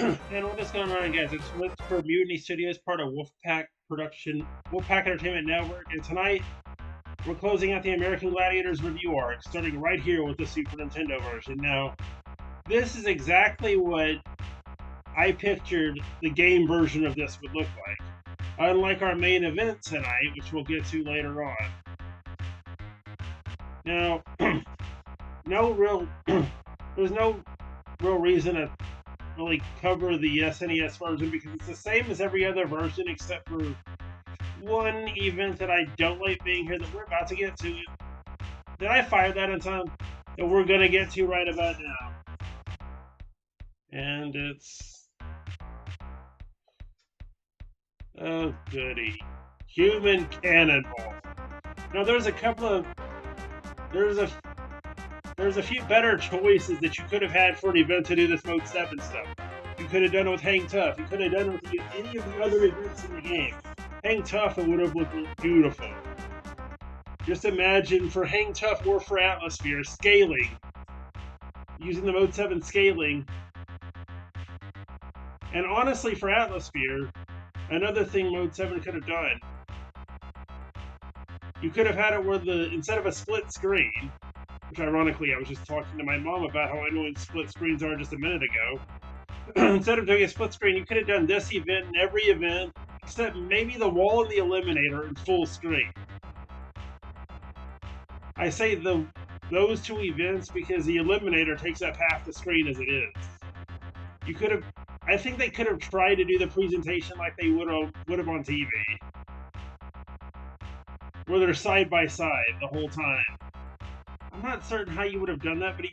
And what is going on, guys? It's Rich for Mutiny Studios, part of Wildcat Entertainment Network, and tonight we're closing out the American Gladiators review arc, starting right here with the Super Nintendo version. Now, this is exactly what I pictured the game version of this would look like. Unlike our main event tonight, which we'll get to later on. Now, there's no real reason to really cover the SNES version because it's the same as every other version except for one event that I don't like being here that we're about to get to. Did I fire that in time? That we're going to get to right about now. And it's... oh, goody. Human Cannonball. Now, there's a few better choices that you could have had for an event to do this Mode 7 stuff. You could have done it with Hang Tough. You could have done it with any of the other events in the game. Hang Tough, it would have looked beautiful. Just imagine for Hang Tough or for Atmosphere, scaling. Using the Mode 7 scaling. And honestly, for Atmosphere, another thing Mode 7 could have done. You could have had it where instead of a split screen, which ironically I was just talking to my mom about how annoying split screens are just a minute ago. Instead of doing a split screen, you could have done this event and every event, except maybe the wall and the eliminator in full screen. I say those two events because the eliminator takes up half the screen as it is. I think they could have tried to do the presentation like they would have on TV. Where they're side by side the whole time. I'm not certain how you would have done that, but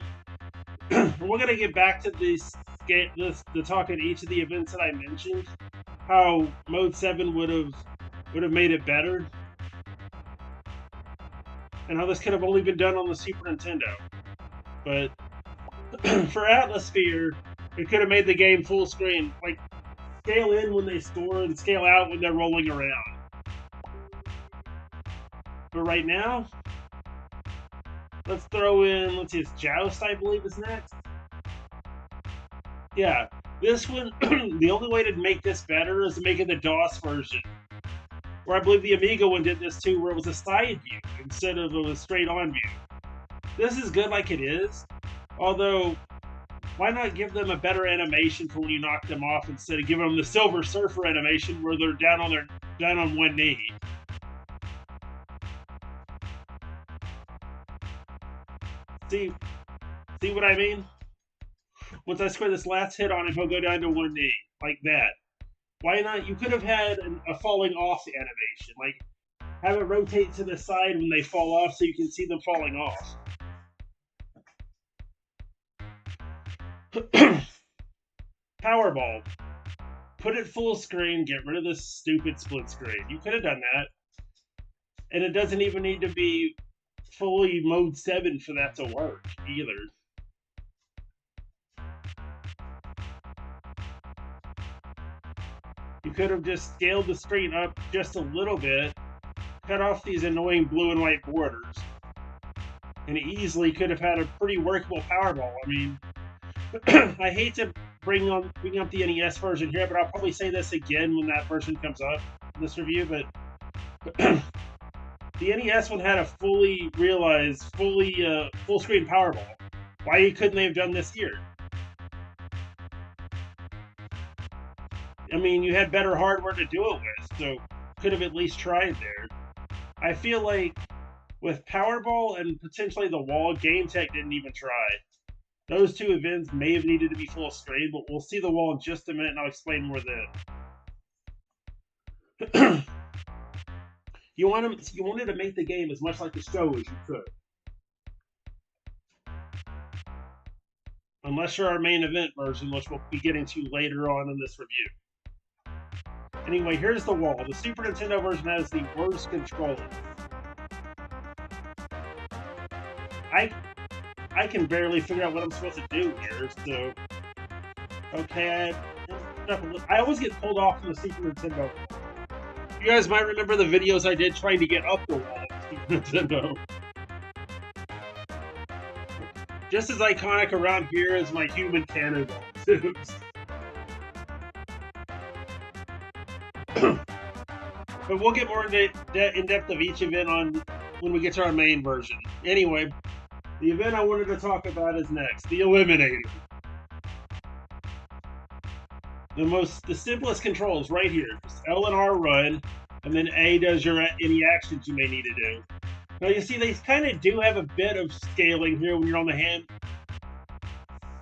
we're going to get back to the talk at each of the events that I mentioned. How Mode 7 would have made it better. And how this could have only been done on the Super Nintendo. But for Atmosphere, it could have made the game full screen. Like, scale in when they score and scale out when they're rolling around. But right now, let's throw in, let's see, it's Joust, I believe, is next. Yeah, this one, the only way to make this better is to make it the DOS version. Where I believe the Amiga one did this too, where it was a side view instead of a straight-on view. This is good like it is, although, why not give them a better animation for when you knock them off instead of giving them the Silver Surfer animation where they're down on one knee. See what I mean? Once I score this last hit on him, he'll go down to one knee. Like that. Why not? You could have had a falling off animation. Like, have it rotate to the side when they fall off so you can see them falling off. Powerball. Put it full screen, get rid of this stupid split screen. You could have done that. And it doesn't even need to be fully Mode 7 for that to work, either. You could have just scaled the screen up just a little bit, cut off these annoying blue and white borders, and easily could have had a pretty workable Powerball. I mean, I hate to bring up the NES version here, but I'll probably say this again when that version comes up in this review, but the NES one had a fully realized, full-screen Powerball. Why couldn't they have done this here? I mean, you had better hardware to do it with, so could have at least tried there. I feel like with Powerball and potentially the wall, Game Tech didn't even try. Those two events may have needed to be full screen, but we'll see the wall in just a minute and I'll explain more then. You wanted to make the game as much like the show as you could. Unless you're our main event version, which we'll be getting to later on in this review. Anyway, here's the wall. The Super Nintendo version has the worst controls. I can barely figure out what I'm supposed to do here, so... Okay, I always get pulled off from the Super Nintendo. You guys might remember the videos I did trying to get up the wall on Super Nintendo. Just as iconic around here as my human cannonball. But we'll get more in depth of each event on when we get to our main version. Anyway, the event I wanted to talk about is next, the Eliminator. The simplest controls right here. Just L and R run, and then A does any actions you may need to do. Now you see they kind of do have a bit of scaling here when you're on the hand.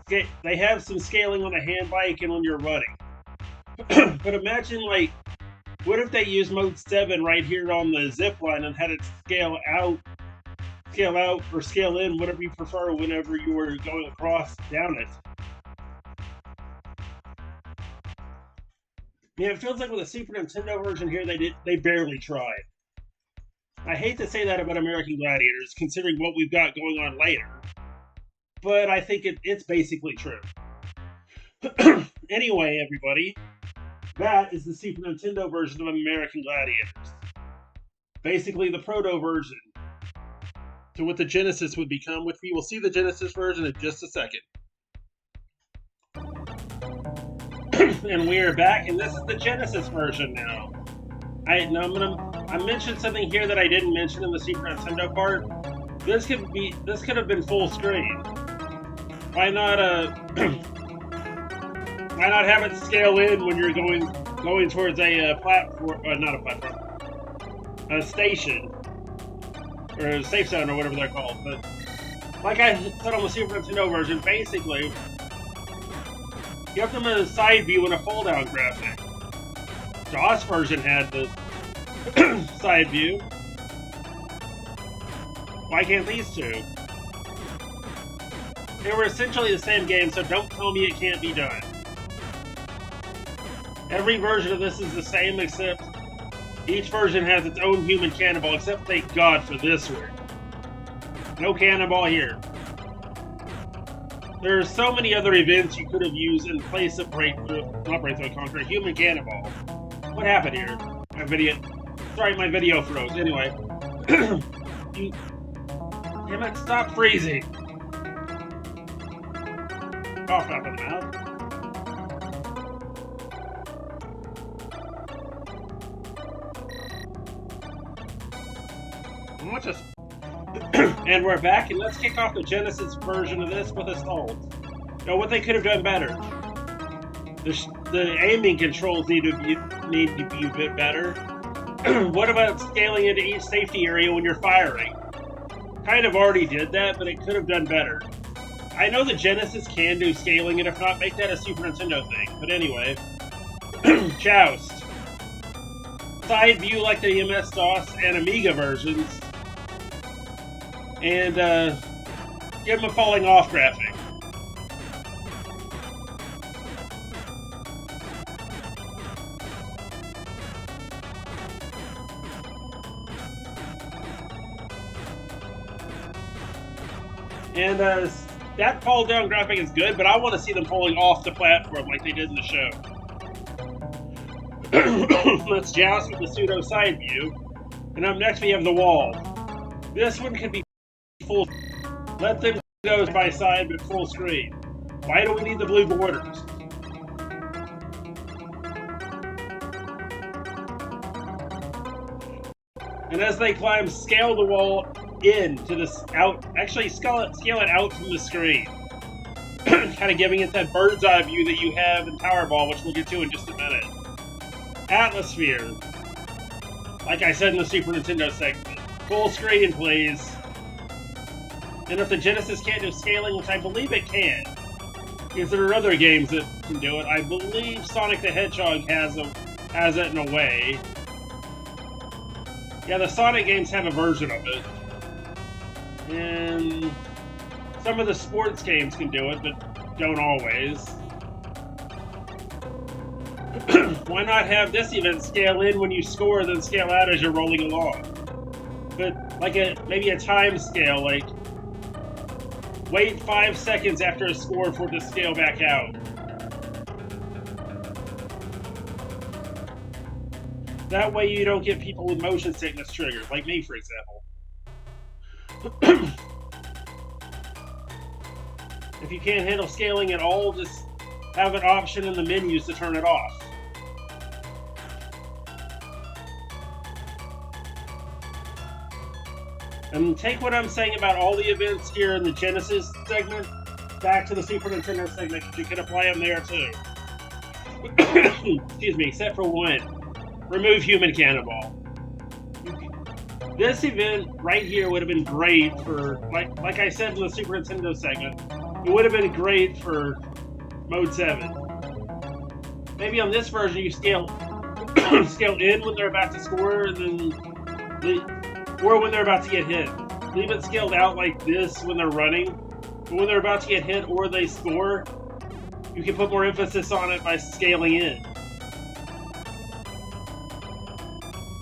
They have some scaling on the hand bike and when you're running. But imagine, like, what if they used mode 7 right here on the zip line and had it scale out, or scale in, whatever you prefer, whenever you were going across down it. Yeah, it feels like with the Super Nintendo version here, they barely tried. I hate to say that about American Gladiators, considering what we've got going on later, but I think it's basically true. Anyway, everybody, that is the Super Nintendo version of American Gladiators. Basically the proto version to what the Genesis would become, which we will see the Genesis version in just a second. And we are back, and this is the Genesis version now. I mentioned something here that I didn't mention in the Super Nintendo part. This could have been full screen. Why not have it scale in when you're going towards a platform, not a platform, a station, or a safe zone, or whatever they're called. But like I said on the Super Nintendo version, basically, you have them in a side view and a fold-down graphic. DOS version had the side view. Why can't these two? They were essentially the same game, so don't tell me it can't be done. Every version of this is the same, except each version has its own human cannonball, except thank God for this one. No cannonball here. There are so many other events you could have used in place of Conquer, human cannonball. What happened here? My video froze. Anyway. Damn it, stop freezing. Cough up in the mouth. And we're back, and let's kick off the Genesis version of this with assault. Now, what they could have done better. The aiming controls need to be a bit better. What about scaling into each safety area when you're firing? Kind of already did that, but it could have done better. I know the Genesis can do scaling, and if not, make that a Super Nintendo thing. But anyway, Joust. Side view like the MS-DOS and Amiga versions. And give them a falling off graphic. And that fall down graphic is good, but I want to see them falling off the platform like they did in the show. Let's joust with the pseudo side view. And up next we have the wall. This one could be full. Let them go by side but full screen. Why do we need the blue borders? And as they climb, scale the wall in to this out. Actually, scale it out from the screen. Kind of giving it that bird's eye view that you have in Powerball, which we'll get to in just a minute. Atmosphere. Like I said in the Super Nintendo segment. Full screen, please. And if the Genesis can't do scaling, which I believe it can, because there are other games that can do it, I believe Sonic the Hedgehog has it in a way. Yeah, the Sonic games have a version of it. And some of the sports games can do it, but don't always. Why not have this event scale in when you score, then scale out as you're rolling along? But like maybe a time scale, like wait 5 seconds after a score for it to scale back out. That way you don't get people with motion sickness triggered, like me, for example. If you can't handle scaling at all, just have an option in the menus to turn it off. And take what I'm saying about all the events here in the Genesis segment back to the Super Nintendo segment, because you can apply them there too. Excuse me, except for one. Remove Human Cannonball. This event right here would have been great for, like I said in the Super Nintendo segment, it would have been great for Mode 7. Maybe on this version you scale in when they're about to score, and then or when they're about to get hit. Leave it scaled out like this when they're running. But when they're about to get hit or they score, you can put more emphasis on it by scaling in.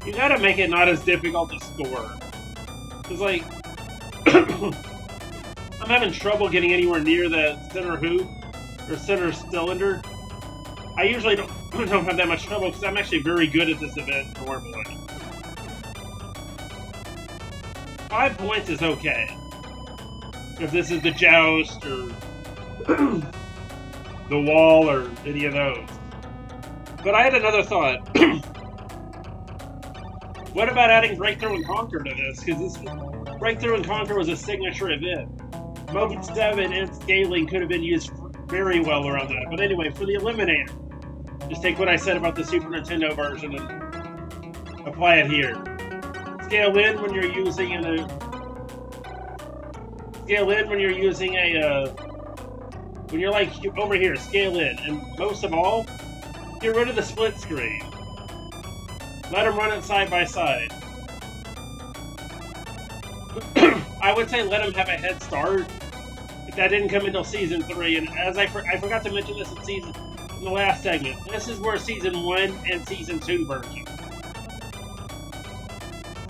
You gotta make it not as difficult to score. Because, like, I'm having trouble getting anywhere near the center hoop or center cylinder. I usually don't have that much trouble because I'm actually very good at this event normally. 5 points is okay. If this is the joust or the wall or any of those. But I had another thought. What about adding Breakthrough and Conquer to this? Because this Breakthrough and Conquer was a signature event. Mode 7 and scaling could have been used very well around that. But anyway, for the Eliminator, just take what I said about the Super Nintendo version and apply it here. Scale in when you're using when you're like over here, scale in. And most of all, get rid of the split screen. Let them run it side by side. I would say let them have a head start. If that didn't come until Season 3, and as I forgot to mention this in the last segment, this is where Season 1 and Season 2 version.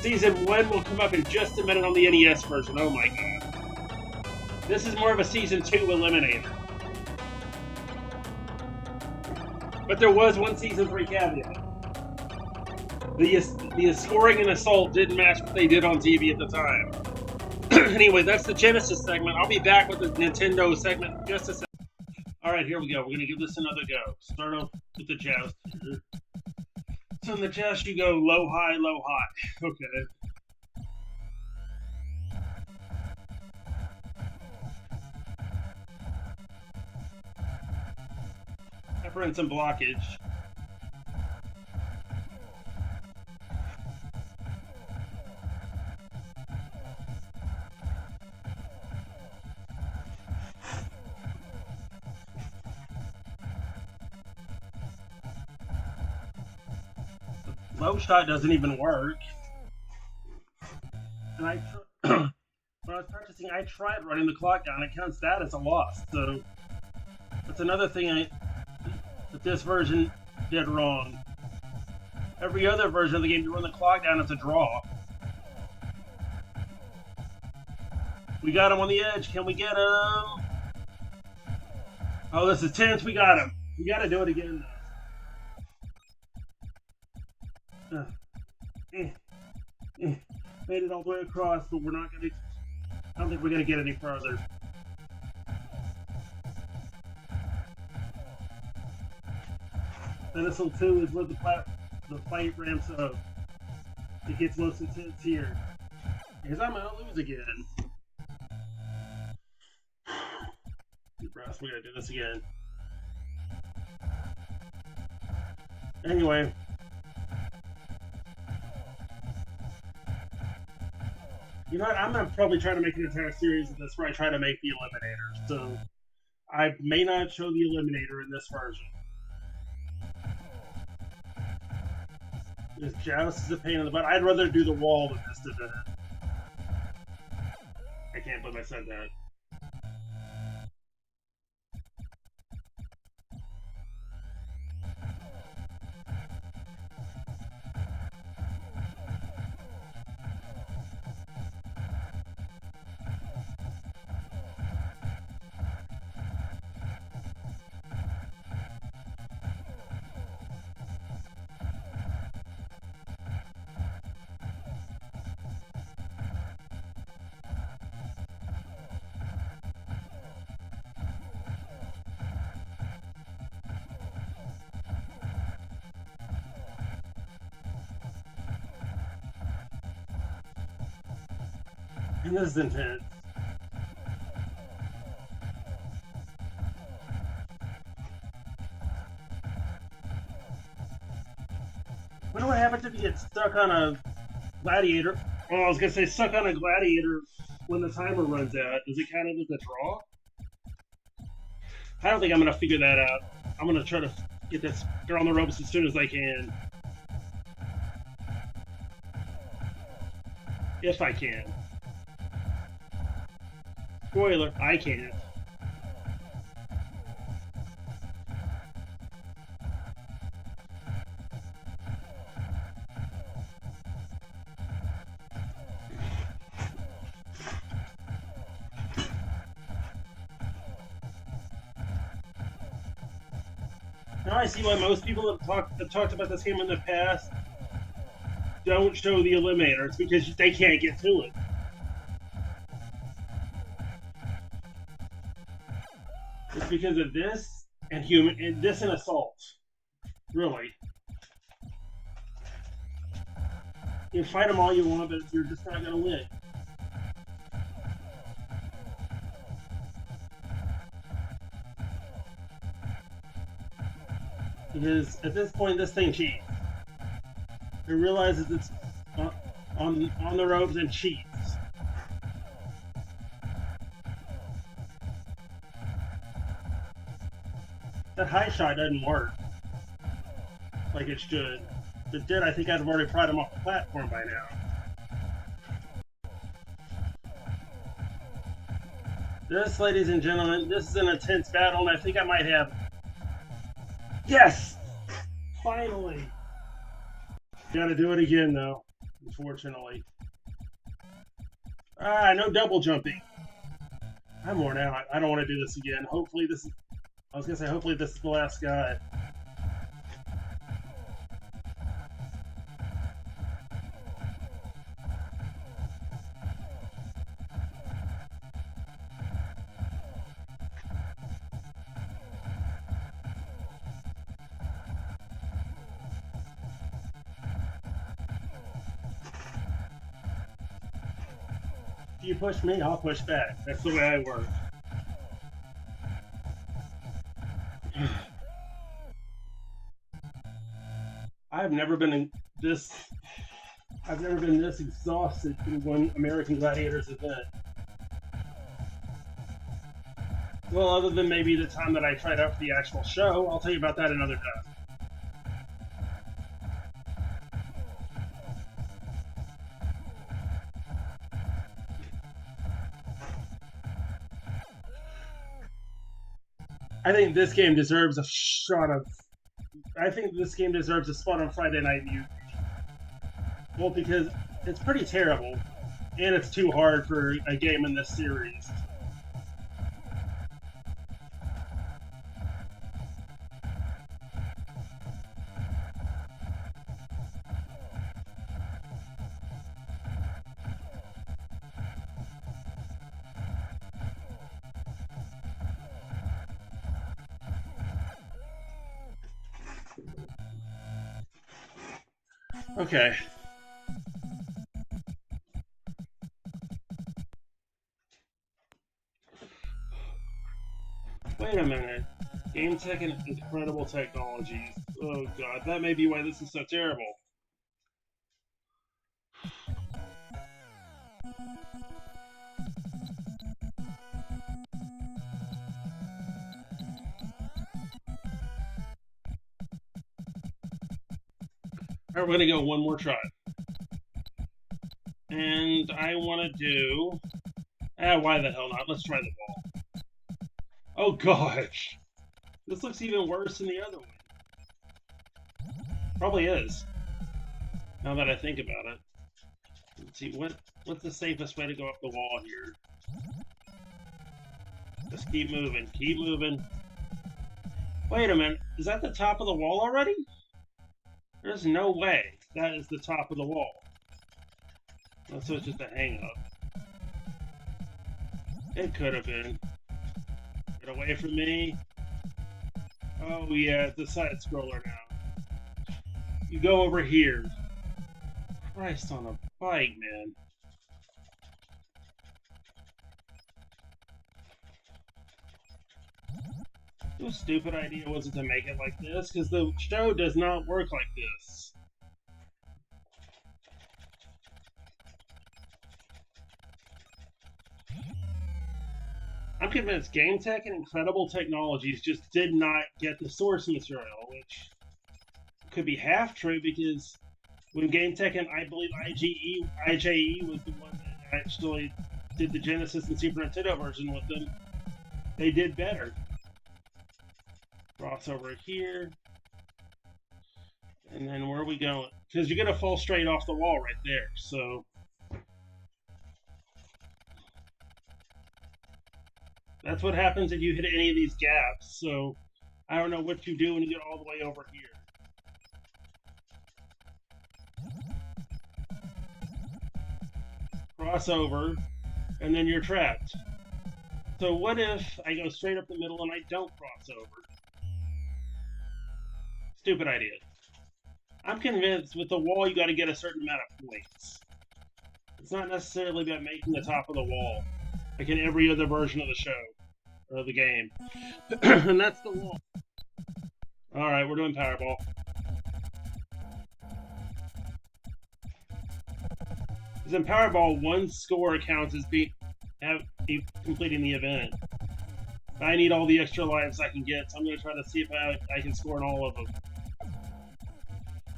Season 1 will come up in just a minute on the NES version, oh my god. This is more of a Season 2 Eliminator. But there was one Season 3 caveat. The scoring and assault didn't match what they did on TV at the time. Anyway, that's the Genesis segment. I'll be back with the Nintendo segment in just a second. Alright, here we go. We're going to give this another go. Start off with the joust here. So in the joust, you go low, high, low, high. Okay. Pepper in some blockage. Low shot doesn't even work. And when I was practicing, I tried running the clock down. It counts that as a loss. So that's another thing that this version did wrong. Every other version of the game, you run the clock down, it's a draw. We got him on the edge. Can we get him? Oh, this is tense. We got him. We got to do it again. Made it all the way across, but we're not going to... I don't think we're going to get any further. Pedestal 2 is where the fight ramps up. It gets most intense here. Because I'm going to lose again. Deep breaths, we got to do this again. Anyway. You know what? I'm going to probably try to make an entire series of this where I try to make the Eliminator. So, I may not show the Eliminator in this version. This joust is a pain in the butt. I'd rather do the wall than this event. I can't believe I said that. This is intense. I wonder what happens if you get stuck on a gladiator. Well, I was gonna say stuck on a gladiator when the timer runs out. Does it count it as a draw? I don't think I'm gonna figure that out. I'm gonna try to get this girl on the ropes as soon as I can. If I can. Spoiler, I can't. Now I see why most people have talked about this game in the past don't show the eliminator. It's because they can't get to it. It's because of this and this and assault. Really. You can fight them all you want, but you're just not gonna win. Because at this point, this thing cheats. It realizes it's on the ropes and cheats. That high shot doesn't work like it should. If it did, I think I'd have already pried him off the platform by now. This, ladies and gentlemen, this is an intense battle, and I think I might have... Yes! Finally! Gotta do it again, though, unfortunately. Ah, no double jumping. I'm worn out. I don't want to do this again. Hopefully this is... I was gonna say, hopefully this is the last guy. If you push me, I'll push back. That's the way I work. I've never been this exhausted in one American Gladiators event. Well, other than maybe the time that I tried out for the actual show, I'll tell you about that another time. I think this game deserves a shot of... I think this game deserves a spot on Friday Night Mutiny. Well, because it's pretty terrible, and it's too hard for a game in this series. Okay. Wait a minute. Game tech and incredible technologies. Oh god, that may be why this is so terrible. Alright, we're gonna go one more try. And I want to do... why the hell not? Let's try the ball. Oh gosh! This looks even worse than the other one. Probably is. Now that I think about it. Let's see, what's the safest way to go up the wall here? Just keep moving, keep moving. Wait a minute, is that the top of the wall already? There's no way that is the top of the wall. So it's just a hang-up. It could have been. Get away from me. Oh yeah, it's a side scroller now. You go over here. Christ on a bike, man. The stupid idea wasn't to make it like this, because the show does not work like this. I'm convinced Game Tech and Incredible Technologies just did not get the source material, which could be half true because when Game Tech and I believe IJE was the one that actually did the Genesis and Super Nintendo version with them, they did better. Cross over here. And then where are we going? Because you're going to fall straight off the wall right there, so... That's what happens if you hit any of these gaps, so I don't know what you do when you get all the way over here. Cross over, and then you're trapped. So what if I go straight up the middle and I don't cross over? Stupid idea. I'm convinced with the wall you got to get a certain amount of points. It's not necessarily about making the top of the wall, like in every other version of the show, or the game. And that's the wall. Alright, we're doing Powerball. Because in Powerball, one score counts as completing the event. I need all the extra lives I can get, so I'm going to try to see if I can score in all of them.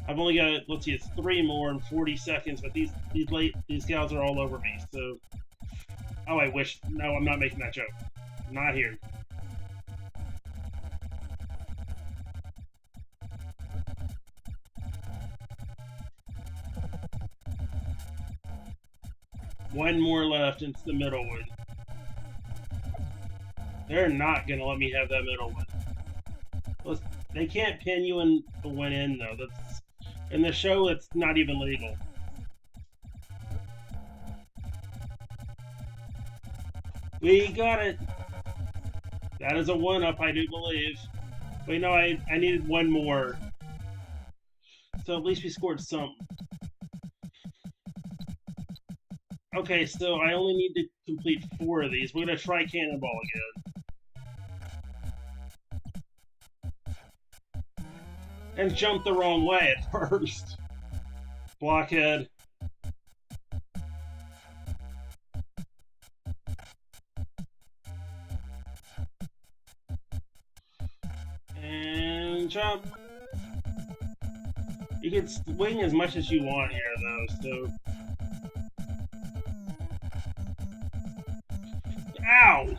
I've only got, let's see, it's 3 more in 40 seconds, but these gals are all over me, so... Oh, I wish... No, I'm not making that joke. Not here. One more left, and it's the middle one. They're not gonna let me have that middle one. They can't pin you and win in, though. That's... In the show, it's not even legal. We got it! That is a 1-up, I do believe. Wait, no, I needed one more. So at least we scored something. Okay, so I only need to complete 4 of these. We're gonna try Cannonball again. And jump the wrong way at first. Blockhead. And jump. You can swing as much as you want here, though, so... Ow!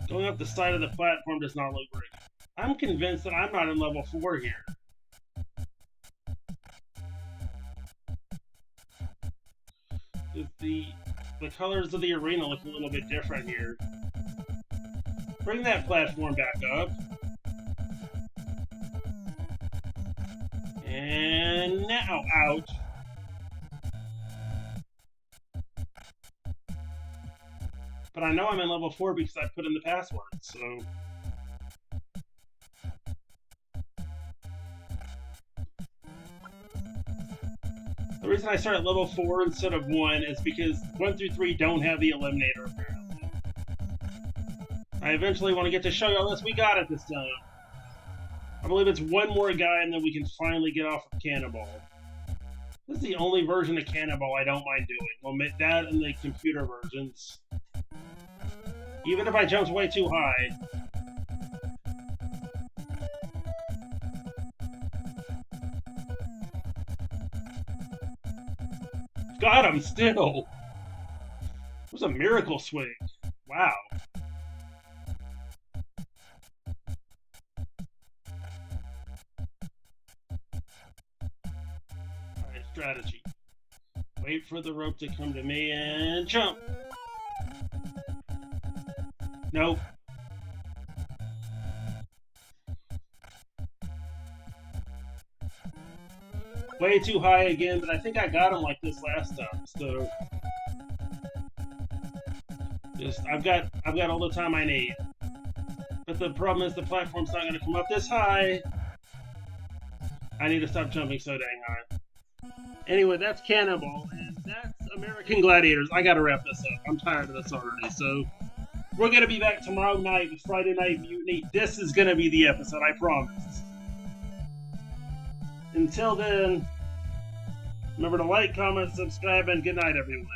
Going up the side of the platform does not look great. I'm convinced that I'm not in level 4 here. The colors of the arena look a little bit different here. Bring that platform back up. And now, out. But I know I'm in level 4 because I put in the password, so... The reason I start at level 4 instead of 1 is because 1 through 3 don't have the Eliminator, apparently. I eventually want to get to show y'all this. We got it this time. I believe it's one more guy and then we can finally get off of Cannonball. This is the only version of Cannonball I don't mind doing. Well, that and the computer versions. Even if I jumped way too high. Got him still! It was a miracle swing. Wow. Alright, strategy. Wait for the rope to come to me and jump! Nope. Way too high again, but I think I got him like this last time, so... I've got all the time I need. But the problem is the platform's not gonna come up this high. I need to stop jumping so dang high. Anyway, that's Cannonball, and that's American Gladiators. I gotta wrap this up. I'm tired of this already, so... We're going to be back tomorrow night with Friday Night Mutiny. This is going to be the episode, I promise. Until then, remember to like, comment, subscribe, and good night, everyone.